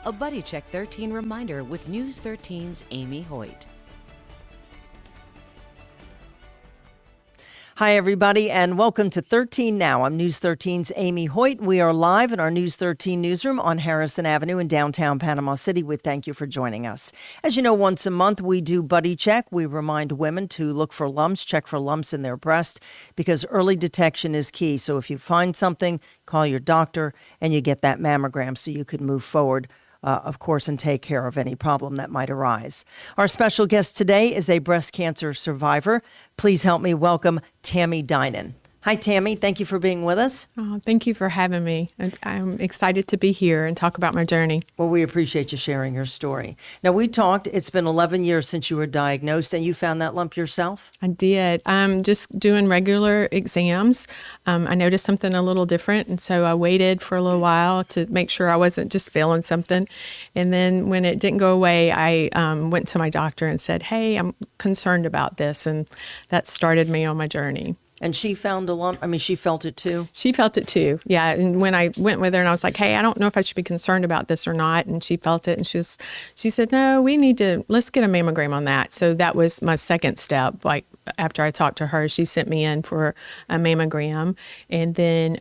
a Buddy Check 13 reminder with News 13's Amy Hoyt. Hi, everybody, and welcome to 13 Now. I'm News 13's Amy Hoyt. We are live in our News 13 newsroom on Harrison Avenue in downtown Panama City. We thank you for joining us. As you know, once a month we do Buddy Check. We remind women to look for lumps, check for lumps in their breast, because early detection is key. So if you find something, call your doctor and you get that mammogram so you can move forward, of course, and take care of any problem that might arise. Our special guest today is a breast cancer survivor. Please help me welcome Tammy Dinan. Hi, Tammy. Thank you for being with us. Oh, thank you for having me. I'm excited to be here and talk about my journey. Well, we appreciate you sharing your story. Now, we talked, it's been 11 years since you were diagnosed, and you found that lump yourself? I did. Just doing regular exams. I noticed something a little different, and so I waited for a little while to make sure I wasn't just feeling something. And then when it didn't go away, I went to my doctor and said, hey, I'm concerned about this, and that started me on my journey. And she found a lump? I mean, she felt it too? She felt it too, yeah. And when I went with her and I was like, hey, I don't know if I should be concerned about this or not. And she felt it and she said, no, let's get a mammogram on that. So that was my second step. Like after I talked to her, she sent me in for a mammogram. And then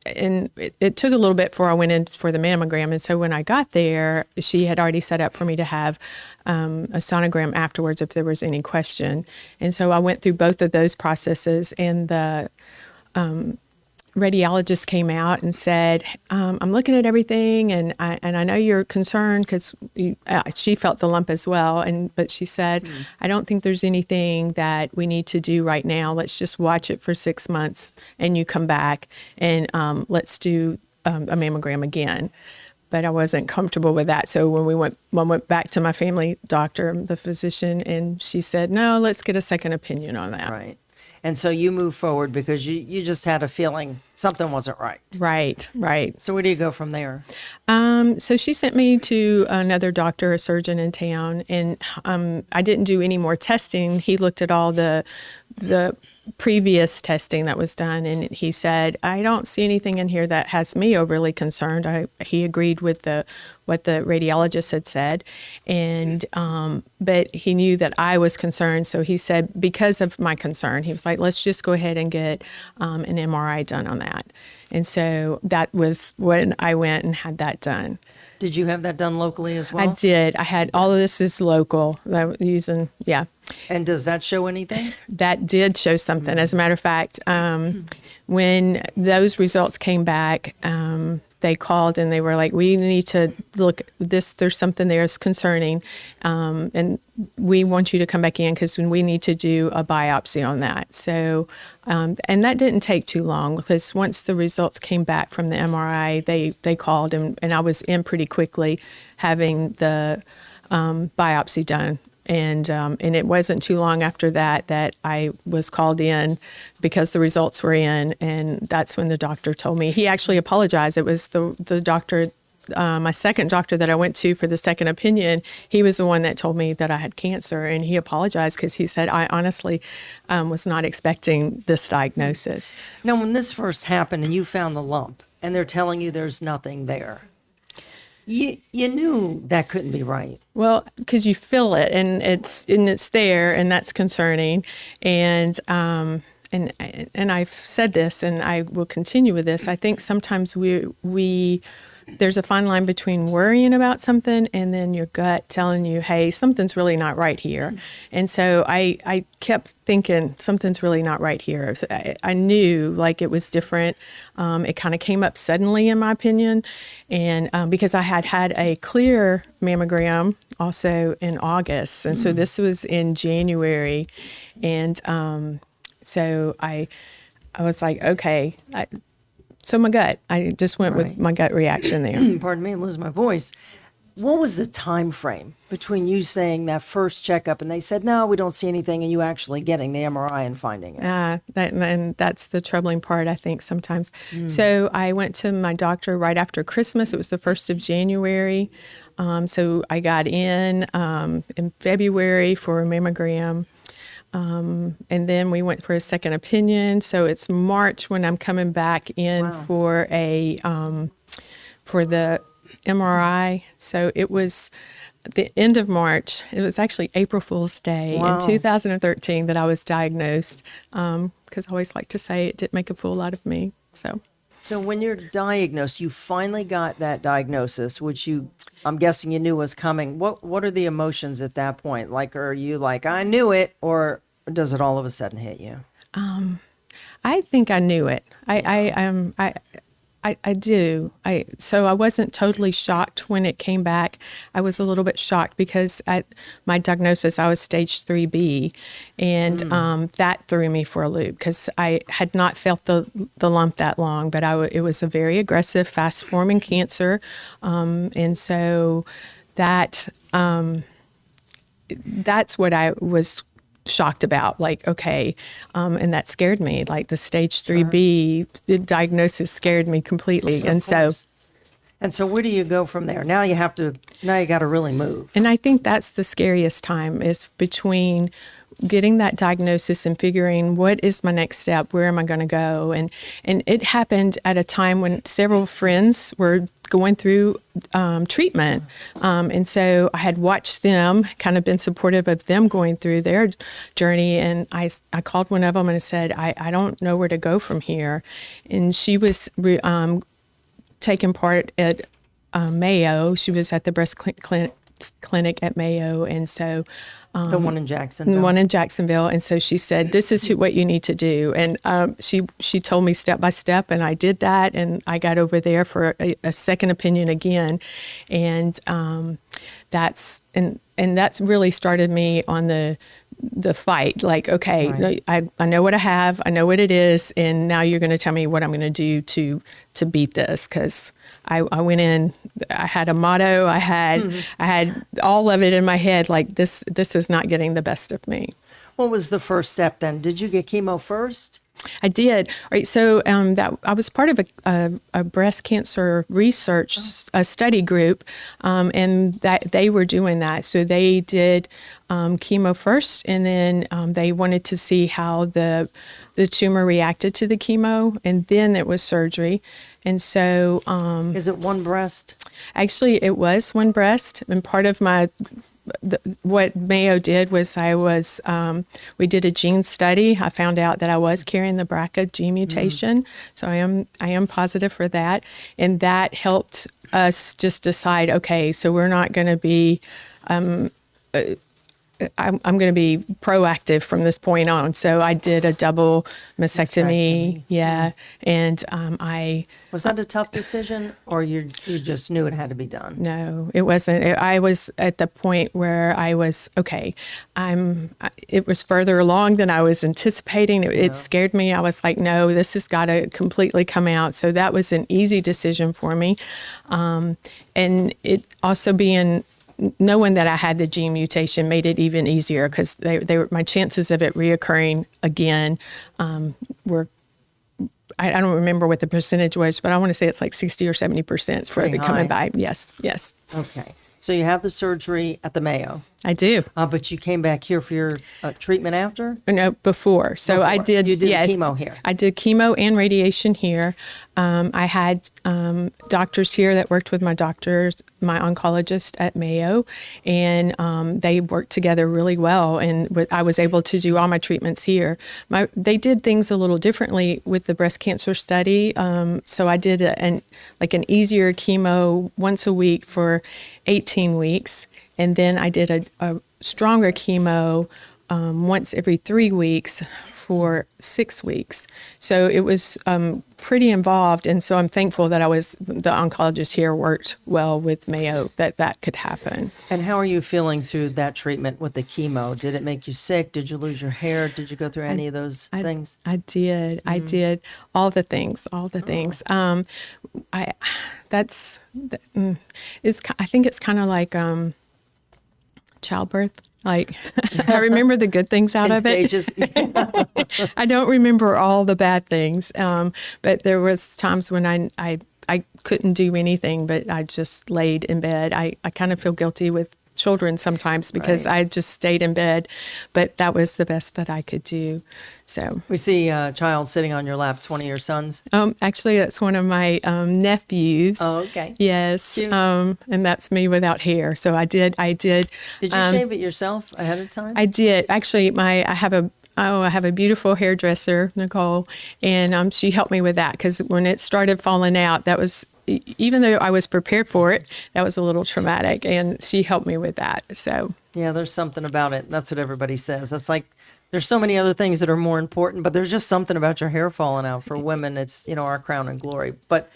it took a little bit before I went in for the mammogram. And so when I got there, she had already set up for me to have a sonogram afterwards if there was any question. And so I went through both of those processes, and the radiologist came out and said, I'm looking at everything, and I know you're concerned because she felt the lump as well. But she said, I don't think there's anything that we need to do right now. Let's just watch it for 6 months and you come back and let's do a mammogram again. But I wasn't comfortable with that. So when I went back to my family doctor, the physician, and she said, no, let's get a second opinion on that. Right. And so you move forward because you just had a feeling something wasn't right. Right. So where do you go from there? So she sent me to another doctor, a surgeon in town, and I didn't do any more testing. He looked at all the previous testing that was done, and he said, I don't see anything in here that has me overly concerned. He agreed with what the radiologist had said, and but he knew that I was concerned, so he said, because of my concern, he was like, let's just go ahead and get an MRI done on that. And so that was when I went and had that done. Did you have that done locally as well? I did. I had all of this is local. That I was using, yeah. And does that show anything? That did show something. As a matter of fact, when those results came back, they called and they were like, we need to look this. There's something there is concerning, and we want you to come back in because we need to do a biopsy on that. So, and that didn't take too long because once the results came back from the MRI, they called and I was in pretty quickly having the biopsy done. And it wasn't too long after that I was called in because the results were in, and that's when the doctor told me. He actually apologized. It was the doctor, my second doctor that I went to for the second opinion. He was the one that told me that I had cancer, and he apologized because he said, I honestly was not expecting this diagnosis. Now, when this first happened and you found the lump and they're telling you there's nothing there, you knew that couldn't be right. Well, because you feel it, and it's there, and that's concerning. And I've said this, and I will continue with this. I think sometimes there's a fine line between worrying about something and then your gut telling you, hey, something's really not right here. And so I kept thinking something's really not right here. I knew like it was different. It kind of came up suddenly, in my opinion. And because I had a clear mammogram also in August. And so this was in January. And so I was like, okay, so my gut, I just went with my gut reaction there. Pardon me, I'm losing my voice. What was the time frame between you saying that first checkup and they said, no, we don't see anything, and you actually getting the MRI and finding it? And that's the troubling part, I think, sometimes. So I went to my doctor right after Christmas. It was the 1st of January. So I got in February for a mammogram. And then we went for a second opinion. So it's March when I'm coming back in for the MRI. So it was the end of March. It was actually April Fool's Day in 2013 that I was diagnosed, because I always like to say it didn't make a fool out of me. So when you're diagnosed, you finally got that diagnosis, which I'm guessing you knew was coming. What are the emotions at that point? Like, are you like, I knew it, or does it all of a sudden hit you? I think I knew it. I do. So I wasn't totally shocked when it came back. I was a little bit shocked because at my diagnosis, I was stage 3B, and that threw me for a loop because I had not felt the lump that long, but it was a very aggressive, fast-forming cancer, and so that's what I was shocked about, like, okay, and that scared me. Like the stage 3B diagnosis scared me completely. And so where do you go from there? Now you got to really move. And I think that's the scariest time, is between getting that diagnosis and figuring what is my next step, where am I going to go? And it happened at a time when several friends were going through treatment. And so I had watched them, kind of been supportive of them going through their journey. And I called one of them and I said, I don't know where to go from here. And she was taking part at Mayo. She was at the breast clinic at Mayo. And so the one in Jacksonville. The one in Jacksonville. And so she said, this is what you need to do. And she told me step by step, and I did that. And I got over there for a second opinion again. And that's really started me on the fight. Like, okay, right. I know what I have, I know what it is, and now you're going to tell me what I'm going to do to beat this, because I went in, I had a motto, I had all of it in my head, like this is not getting the best of me. What was the first step then? Did you get chemo first? I did. All right. So that I was part of a breast cancer research study group, and that they were doing that. So they did chemo first, and then they wanted to see how the tumor reacted to the chemo, and then it was surgery. And so, is it one breast? Actually, it was one breast, and part of what Mayo did was we did a gene study. I found out that I was carrying the BRCA gene mutation, so I am positive for that, and that helped us just decide, okay, so we're not going to be. I'm going to be proactive from this point on. So I did a double mastectomy. Yeah. And Was that a tough decision, or you just knew it had to be done? No, it wasn't. I was at the point where I was, okay, it was further along than I was anticipating. It scared me. I was like, no, this has got to completely come out. So that was an easy decision for me. And it also knowing that I had the gene mutation made it even easier, because my chances of it reoccurring again were, I don't remember what the percentage was, but I want to say it's like 60 or 70% for it coming by. Yes. Okay. So you have the surgery at the Mayo. I do. But you came back here for your treatment after? No, before. So I did. You did chemo here. I did chemo and radiation here. I had doctors here that worked with my oncologist at Mayo, and they worked together really well. And I was able to do all my treatments here. They did things a little differently with the breast cancer study. So I did an easier chemo once a week for 18 weeks. And then I did a stronger chemo once every 3 weeks for 6 weeks. So it was pretty involved. And so I'm thankful that the oncologist here worked well with Mayo, that could happen. And how are you feeling through that treatment with the chemo? Did it make you sick? Did you lose your hair? Did you go through any of those things? I did. I did all the things. I think it's kind of like childbirth. Like, I remember the good things out of it. I don't remember all the bad things. But there was times when I couldn't do anything, but I just laid in bed. I kind of feel guilty with children sometimes because I just stayed in bed, but that was the best that I could do. So We see a child sitting on your lap. It's one of your sons. actually, that's one of my nephews. Oh, okay. Yes, Cute. and that's me without hair. So I did. Did you shave it yourself ahead of time? I did. Actually, I have a beautiful hairdresser, Nicole, and she helped me with that because when it started falling out, that was, even though I was prepared for it, that was a little traumatic, and she helped me with that. So Yeah, there's something about it. That's what everybody says. That's like, there's so many other things that are more important, but there's just something about your hair falling out. For women, it's, our crown and glory. But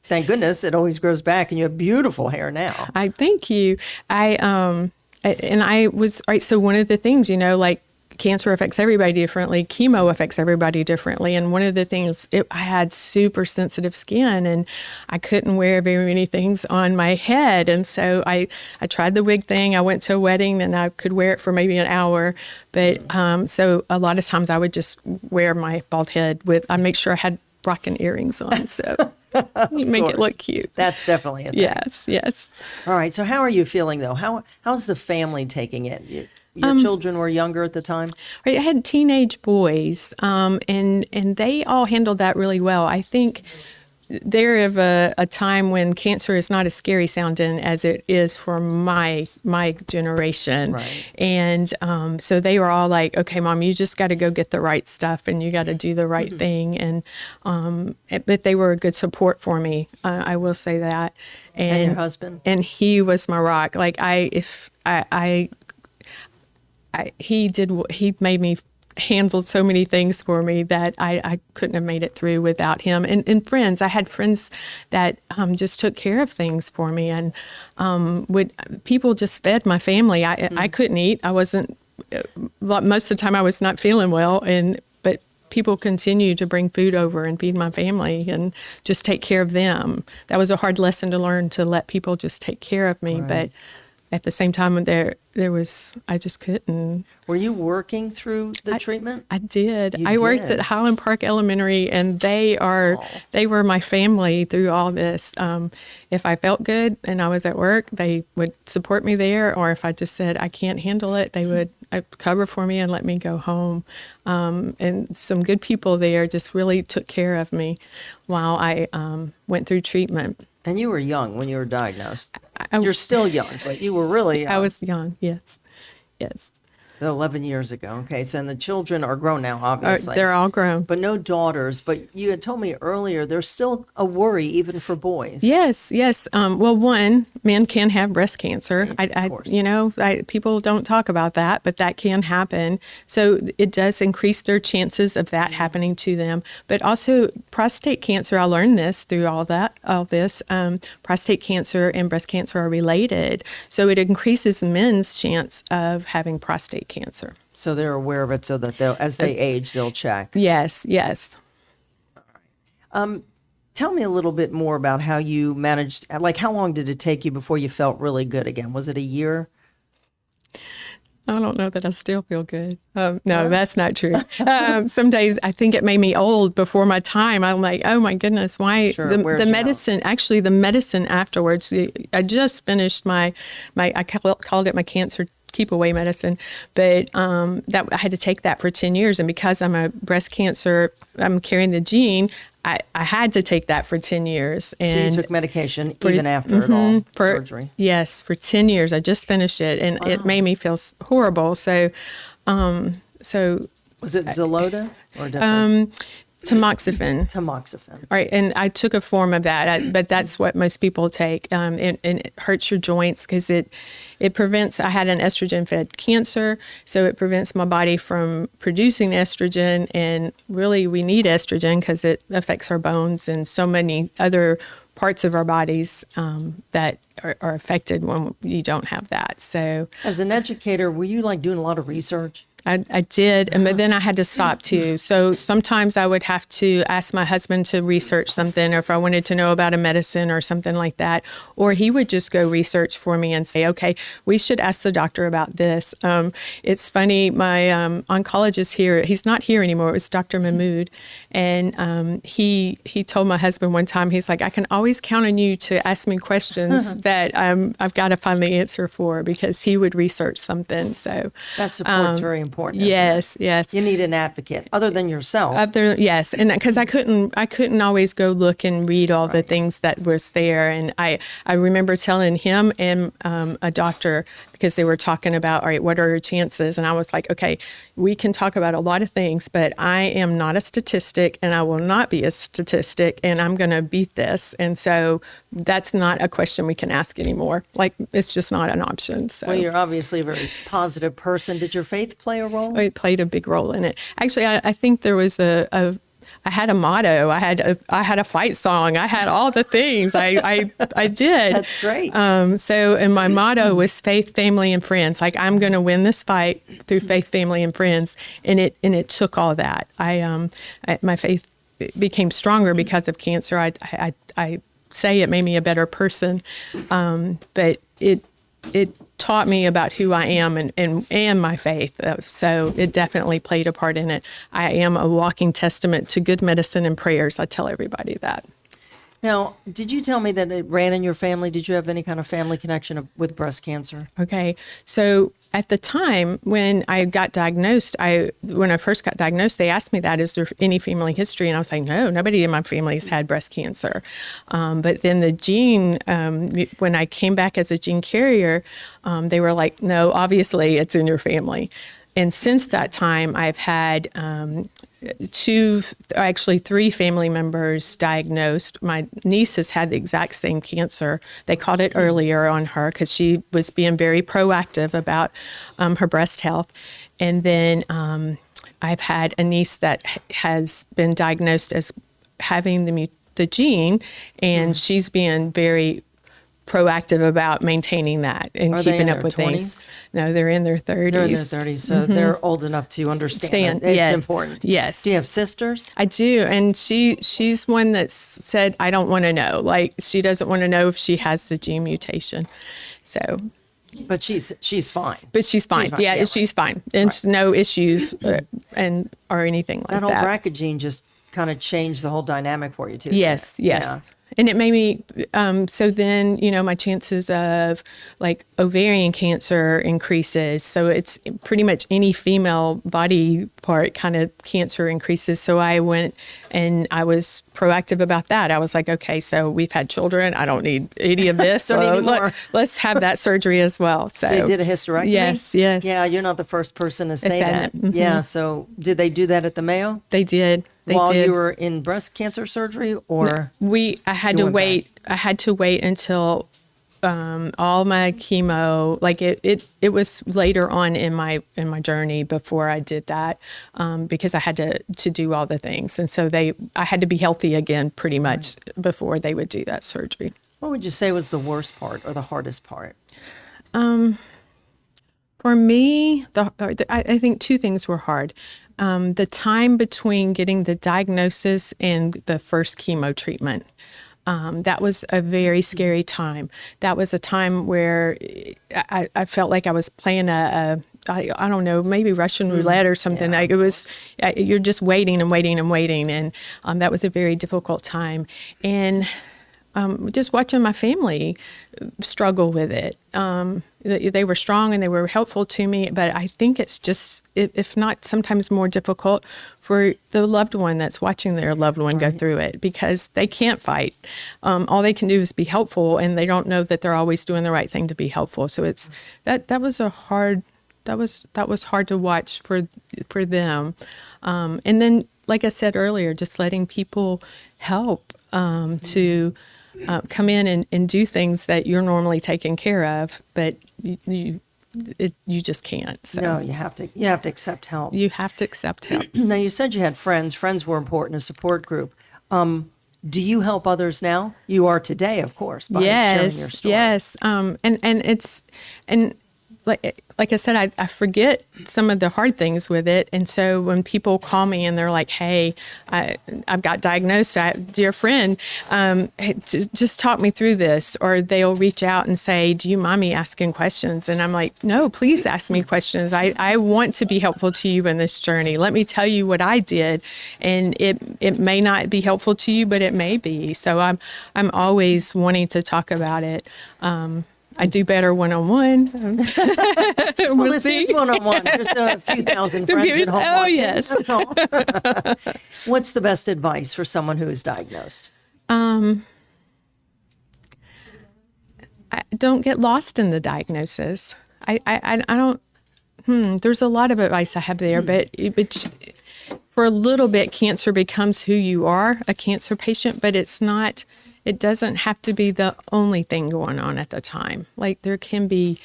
thank goodness it always grows back, and you have beautiful hair now. I thank you. I was, right. So one of the things, like cancer affects everybody differently. Chemo affects everybody differently. And one of the things, I had super sensitive skin and I couldn't wear very many things on my head. And so I tried the wig thing. I went to a wedding and I could wear it for maybe an hour. But so a lot of times I would just wear my bald head I'd make sure I had rocking earrings on. So you make it look cute. That's definitely a thing. Yes. All right. So how are you feeling though? How's the family taking it? Your children were younger at the time? Right, I had teenage boys, and they all handled that really well. I think they're of a time when cancer is not as scary sounding as it is for my generation. Right. And so they were all like, okay, Mom, you just got to go get the right stuff and you got to do the right thing. And but they were a good support for me. I will say that. And your husband? And he was my rock. Like he made me handled so many things for me that I couldn't have made it through without him. And friends, I had friends that just took care of things for me, and people just fed my family. I couldn't eat. I wasn't, most of the time I was not feeling well, but people continued to bring food over and feed my family and just take care of them. That was a hard lesson to learn, to let people just take care of me. Right. But at the same time, I just couldn't. Were you working through the treatment? I did. You I worked did. at Highland Park Elementary, and they were my family through all this. If I felt good and I was at work, they would support me there, or if I just said I can't handle it, they would cover for me and let me go home. And some good people there just really took care of me while I went through treatment. And you were young when you were diagnosed. You're still young, but you were really young. I was young, yes. 11 years ago. Okay, so and the children are grown now, obviously. They're all grown. But no daughters. But you had told me earlier there's still a worry even for boys. Yes. Well, one, men can have breast cancer. Of course. People don't talk about that, but that can happen. So it does increase their chances of that happening to them. But also prostate cancer, I learned this through all this. Prostate cancer and breast cancer are related. So it increases men's chance of having prostate cancer. So they're aware of it so that as they age, they'll check. Yes. Tell me a little bit more about how you managed, like how long did it take you before you felt really good again? Was it a year? I don't know that I still feel good. No, that's not true. Some days I think it made me old before my time. I'm like, oh my goodness, why? Sure, The medicine, actually the medicine afterwards, I just finished I called it my cancer keep away medicine, but that I had to take that for 10 years. And because I'm a breast cancer, I'm carrying the gene, I had to take that for 10 years. And so you took medication even after it all, surgery? Yes, for 10 years. I just finished it, and it made me feel horrible. So was it Xeloda or different? Tamoxifen. All right, and I took a form of that, but that's what most people take. And it hurts your joints because it prevents, I had an estrogen-fed cancer, so it prevents my body from producing estrogen, and really we need estrogen because it affects our bones and so many other parts of our bodies that are affected when you don't have that. So, as an educator, were you like doing a lot of research? I did, but then I had to stop too. So sometimes I would have to ask my husband to research something, or if I wanted to know about a medicine or something like that, or he would just go research for me and say, okay, we should ask the doctor about this. It's funny, my oncologist here, he's not here anymore, it was Dr. Mahmood, and he told my husband one time, he's like, I can always count on you to ask me questions that I've got to find the answer for, because he would research something. So that support's very important. Yes, yes. You need an advocate other than yourself. Yes, and because I couldn't always go look and read all the things that was there, and I remember telling him and a doctor, because they were talking about, all right, what are your chances? And I was like, okay, we can talk about a lot of things, but I am not a statistic, and I will not be a statistic, and I'm going to beat this. And so that's not a question we can ask anymore. Like, it's just not an option. So. Well, you're obviously a very positive person. Did your faith play a role? It played a big role in it. Actually, I think there was I had a motto. I had a fight song. I had all the things. I did. That's great. And my motto was faith, family, and friends. Like, I'm going to win this fight through faith, family, and friends. And it took all that. My faith became stronger because of cancer. I say it made me a better person, but it taught me about who I am and my faith. So it definitely played a part in it. I am a walking testament to good medicine and prayers. I tell everybody that. Now, did you tell me that it ran in your family? Did you have any kind of family connection with breast cancer? Okay. So at the time when I got diagnosed, when I first got diagnosed, they asked me that, is there any family history? And I was like, no, nobody in my family has had breast cancer. But then the gene, when I came back as a gene carrier, they were like, no, obviously it's in your family. And since that time, I've had three family members diagnosed. My niece has had the exact same cancer. They caught it earlier on her because she was being very proactive about her breast health. And then I've had a niece that has been diagnosed as having the gene, and she's being very proactive about maintaining that and keeping up with 20s? Things. No, they're in their 30s. They're in their 30s, so they're old enough to understand. It's important. Yes. Do you have sisters? I do, and she's one that said, I don't want to know. Like, she doesn't want to know if she has the gene mutation. So, but she's fine. But she's fine. Yeah, she's fine, and no issues or anything like that. That whole BRCA gene just kind of changed the whole dynamic for you too. Yes. Yeah. And it made me, so then, my chances of like ovarian cancer increases. So it's pretty much any female body part kind of cancer increases. So I went and I was proactive about that. I was like, okay, so we've had children. I don't need any of this. So let's have that surgery as well. So you did a hysterectomy? Yes. Yeah, you're not the first person to say that. Mm-hmm. Yeah, so did they do that at the Mayo? They did. While you were in breast cancer surgery, or I had to wait. I had to wait until all my chemo. Like it was later on in my journey before I did that, because I had to do all the things, and so I had to be healthy again pretty much before they would do that surgery. What would you say was the worst part or the hardest part? For me, I think two things were hard. The time between getting the diagnosis and the first chemo treatment. That was a very scary time. That was a time where I felt like I was playing I don't know, maybe Russian roulette or something. Yeah. Like it was, you're just waiting and waiting and waiting. And that was a very difficult time. And just watching my family struggle with it. They were strong and they were helpful to me, but I think it's just, if not sometimes more difficult for the loved one that's watching their loved one go through it, because they can't fight. All they can do is be helpful, and they don't know that they're always doing the right thing to be helpful. So it's that was hard to watch for them. And then, like I said earlier, just letting people help to come in and do things that you're normally taking care of, but you just can't. So. No, you have to accept help. You have to accept help. Now, you said you had friends. Friends were important, a support group. Do you help others now? You are today, of course, by sharing your story. Yes. And like I said, I forget some of the hard things with it. And so when people call me and they're like, hey, I've got diagnosed, dear friend, hey, just talk me through this. Or they'll reach out and say, do you mind me asking questions? And I'm like, no, please ask me questions. I want to be helpful to you in this journey. Let me tell you what I did. And it may not be helpful to you, but it may be. So I'm always wanting to talk about it. I do better one-on-one. Well, this is one-on-one. There's a few thousand friends at home. Oh, watching. yes. That's all. What's the best advice for someone who is diagnosed? Don't get lost in the diagnosis. I don't. There's a lot of advice I have there, but for a little bit, cancer becomes who you are, a cancer patient, but it's not. It doesn't have to be the only thing going on at the time. Like there can be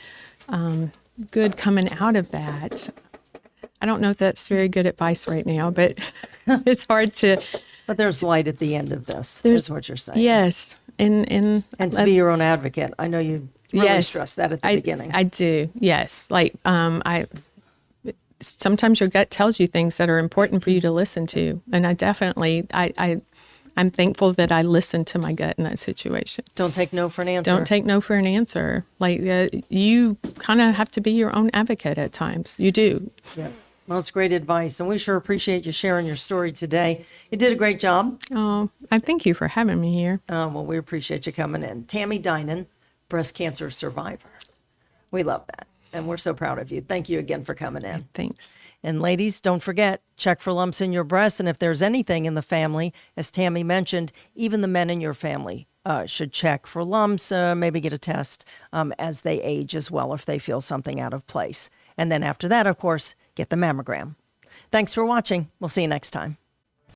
good coming out of that. I don't know if that's very good advice right now, but it's hard to. But there's light at the end of this. Is what you're saying. Yes, and to be your own advocate. I know you really stress that at the beginning. I do. Yes, like sometimes your gut tells you things that are important for you to listen to, and I definitely I'm thankful that I listened to my gut in that situation. Don't take no for an answer. Don't take no for an answer. Like you kind of have to be your own advocate at times. You do. Yeah. Well, it's great advice, and we sure appreciate you sharing your story today. You did a great job. Oh, I thank you for having me here. Well, we appreciate you coming in. Tammy Dinan, breast cancer survivor. We love that, and we're so proud of you. Thank you again for coming in. Thanks. And ladies, don't forget, check for lumps in your breast. And if there's anything in the family, as Tammy mentioned, even the men in your family should check for lumps, maybe get a test as they age as well if they feel something out of place. And then after that, of course, get the mammogram. Thanks for watching. We'll see you next time.